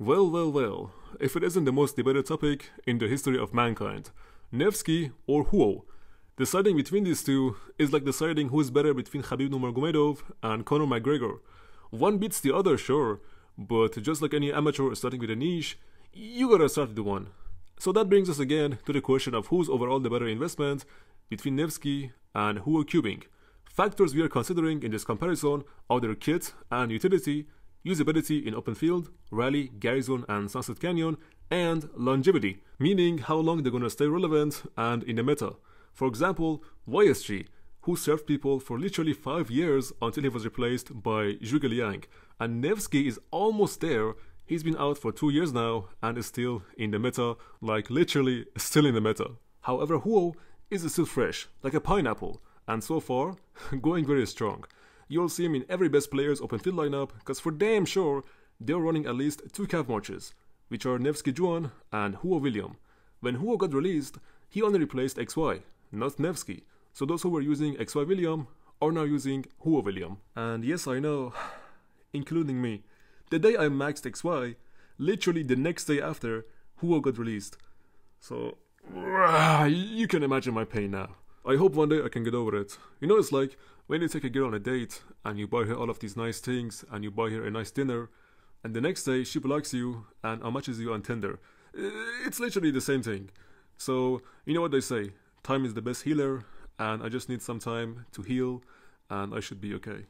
Well, if it isn't the most debated topic in the history of mankind, Nevsky or Huo. Deciding between these two is like deciding who is better between Khabib Nurmagomedov and Conor McGregor. One beats the other, sure, but just like any amateur starting with a niche, you gotta start with one. So that brings us again to the question of who's overall the better investment between Nevsky and Huo Qubing. Factors we are considering in this comparison are their kit and utility, usability in open field, rally, garrison and Sunset Canyon, and longevity, meaning how long they're gonna stay relevant and in the meta. For example, YSG, who served people for literally 5 years until he was replaced by Zhuge Liang, and Nevsky is almost there. He's been out for 2 years now and is still in the meta, like literally still in the meta. However, Huo is still fresh, like a pineapple, and so far, going very strong. You'll see him in every best player's open field lineup, because for damn sure, they're running at least 2 cav marches, which are Nevsky Juan and Huo William. When Huo got released, he only replaced XY, not Nevsky, so those who were using XY William are now using Huo William. And yes, I know, including me, the day I maxed XY, literally the next day after, Huo got released. So, you can imagine my pain now. I hope one day I can get over it. You know, it's like when you take a girl on a date and you buy her all of these nice things and you buy her a nice dinner, and the next day she blocks you and unmatches you on Tinder. It's literally the same thing. So, you know what they say, time is the best healer, and I just need some time to heal and I should be okay.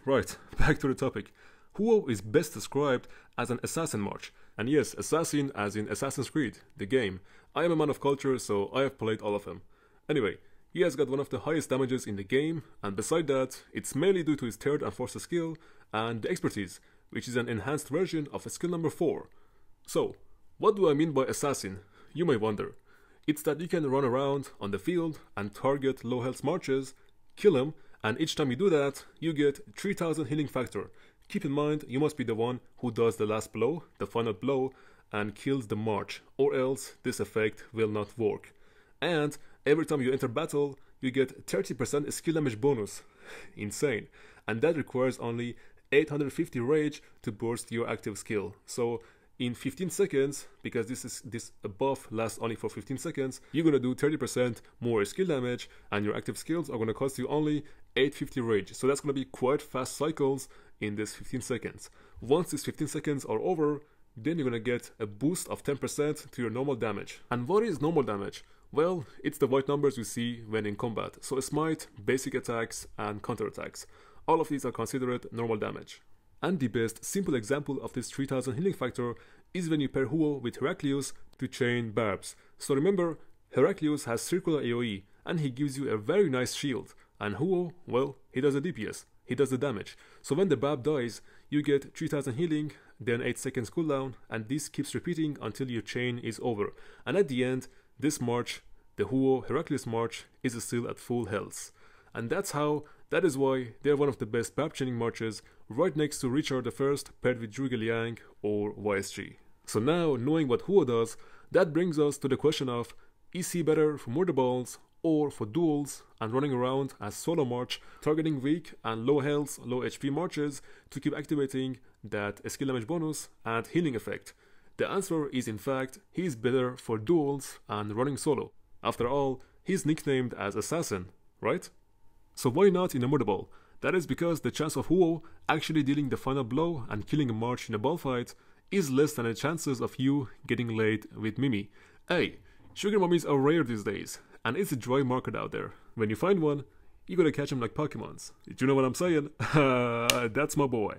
Right, back to the topic. Huo is best described as an assassin march. And yes, assassin as in Assassin's Creed, the game. I am a man of culture, so I have played all of them. Anyway, he has got one of the highest damages in the game, and beside that, it's mainly due to his third and fourth skill, and the expertise, which is an enhanced version of skill number 4. So, what do I mean by assassin? You may wonder. It's that you can run around on the field and target low health marches, kill them, and each time you do that, you get 3000 healing factor. Keep in mind, you must be the one who does the last blow, the final blow, and kills the march, or else this effect will not work. And every time you enter battle, you get 30% skill damage bonus. Insane. And that requires only 850 rage to burst your active skill. So in 15 seconds, because this buff lasts only for 15 seconds, you're gonna do 30% more skill damage, and your active skills are gonna cost you only 850 rage. So that's gonna be quite fast cycles in this 15 seconds. Once these 15 seconds are over, then you're gonna get a boost of 10% to your normal damage. And what is normal damage? Well, it's the white numbers you see when in combat. So a smite, basic attacks, and counterattacks. All of these are considered normal damage. And the best simple example of this 3000 healing factor is when you pair Huo with Heraclius to chain barbs. So remember, Heraclius has circular AoE, and he gives you a very nice shield. And Huo, well, he does the DPS, he does the damage. So when the barb dies, you get 3000 healing, then 8 seconds cooldown, and this keeps repeating until your chain is over. And at the end, this march, the Huo Heraclius march, is still at full health. And that is why they're one of the best barb chaining marches, right next to Richard I paired with Zhuge Liang or YSG. So now, knowing what Huo does, that brings us to the question of, is he better for murder balls or for duels and running around as solo march, targeting weak and low health, low HP marches to keep activating that skill damage bonus and healing effect? The answer is, in fact, he's better for duels and running solo. After all, he's nicknamed as Assassin, right? So why not in a murder ball? That is because the chance of Huo actually dealing the final blow and killing a march in a ball fight is less than the chances of you getting laid with Mimi. Hey, sugar mummies are rare these days, and it's a dry market out there. When you find one, you gotta catch them like Pokemons. Do you know what I'm saying? That's my boy.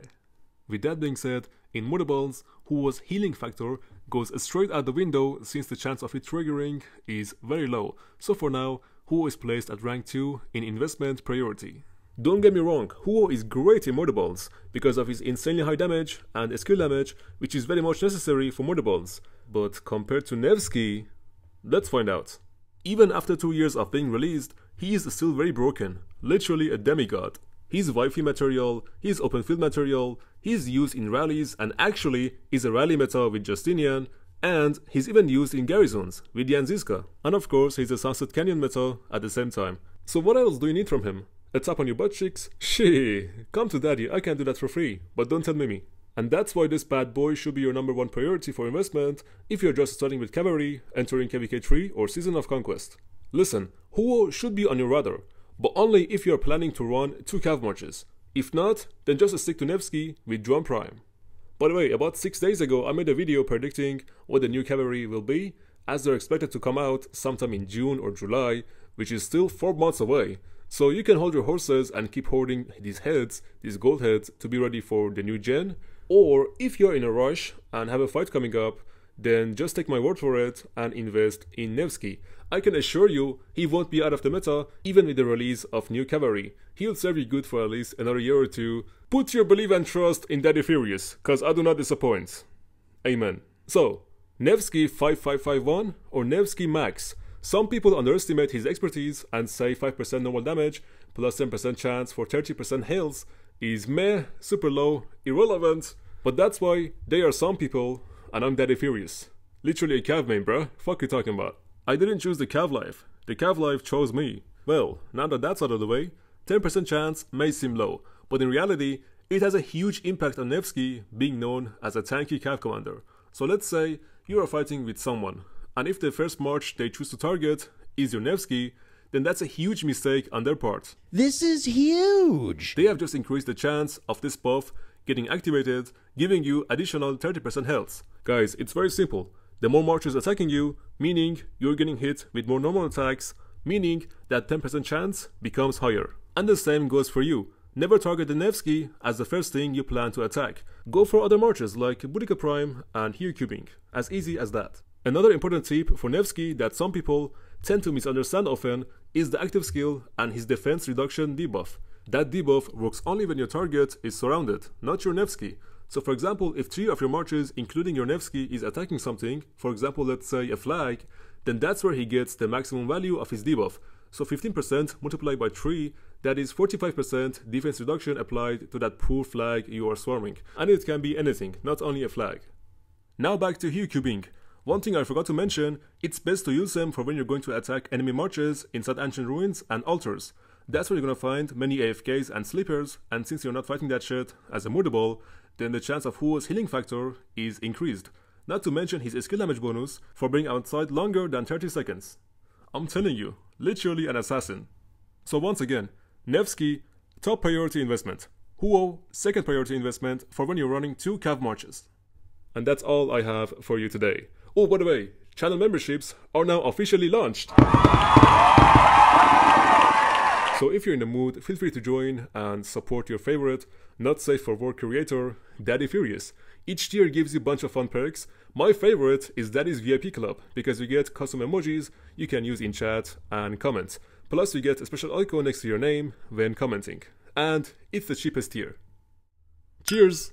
With that being said, in murder balls, Huo's healing factor goes straight out the window since the chance of it triggering is very low. So for now, Huo is placed at rank 2 in investment priority. Don't get me wrong, Huo is great in murder balls because of his insanely high damage and skill damage, which is very much necessary for murder balls. But compared to Nevsky, let's find out. Even after 2 years of being released, he is still very broken, literally a demigod. He's wifey material, he's open field material, he's used in rallies and actually is a rally meta with Justinian, and he's even used in garrisons with Jan Zizka. And of course, he's a Sunset Canyon meta at the same time. So what else do you need from him? A tap on your butt cheeks? Shit, come to daddy, I can do that for free, but don't tell Mimi. And that's why this bad boy should be your #1 priority for investment if you're just starting with Cavalry, entering KVK3 or Season of Conquest. Listen, Huo should be on your radar, but only if you're planning to run 2 cav marches. If not, then just stick to Nevsky with Drone Prime. By the way, about 6 days ago I made a video predicting what the new Cavalry will be, as they're expected to come out sometime in June or July, which is still 4 months away. So you can hold your horses and keep hoarding these heads, these gold heads, to be ready for the new gen. Or if you're in a rush and have a fight coming up, then just take my word for it and invest in Nevsky. I can assure you he won't be out of the meta even with the release of new Cavalry. He'll serve you good for at least another year or two. Put your belief and trust in Daddy Furious, cause I do not disappoint. Amen. So, Nevsky 5551 or Nevsky Max. Some people underestimate his expertise and say 5% normal damage plus 10% chance for 30% heals is meh, super low, irrelevant, but that's why they are some people and I'm Daddy Furious. Literally a cav main, bruh. Fuck you talking about. I didn't choose the cav life. The cav life chose me. Well, now that that's out of the way, 10% chance may seem low, but in reality, it has a huge impact on Nevsky being known as a tanky cav commander. So let's say you are fighting with someone, and if the first march they choose to target is your Nevsky, then that's a huge mistake on their part. This is huge! They have just increased the chance of this buff getting activated, giving you additional 30% health. Guys, it's very simple. The more marches attacking you, meaning you're getting hit with more normal attacks, meaning that 10% chance becomes higher. And the same goes for you. Never target the Nevsky as the first thing you plan to attack. Go for other marches like 𝒟𝒶𝒹𝓎 Prime and Huo Qubing. As easy as that. Another important tip for Nevsky that some people tend to misunderstand often is the active skill and his defense reduction debuff. That debuff works only when your target is surrounded, not your Nevsky. So for example, if 3 of your marches, including your Nevsky, is attacking something, for example let's say a flag, then that's where he gets the maximum value of his debuff. So 15% multiplied by 3, that is 45% defense reduction applied to that poor flag you are swarming. And it can be anything, not only a flag. Now back to Huo Qubing. One thing I forgot to mention, it's best to use them for when you're going to attack enemy marches inside ancient ruins and altars. That's where you're gonna find many AFKs and sleepers, and since you're not fighting that shit as a murderball, then the chance of Huo's healing factor is increased. Not to mention his skill damage bonus for being outside longer than 30 seconds. I'm telling you, literally an assassin. So once again, Nevsky, top priority investment. Huo, second priority investment for when you're running 2 cav marches. And that's all I have for you today. Oh, by the way, channel memberships are now officially launched. So if you're in the mood, feel free to join and support your favorite, not safe for work creator, Daddy Furious. Each tier gives you a bunch of fun perks. My favorite is Daddy's VIP Club, because you get custom emojis you can use in chat and comments. Plus you get a special icon next to your name when commenting. And it's the cheapest tier. Cheers!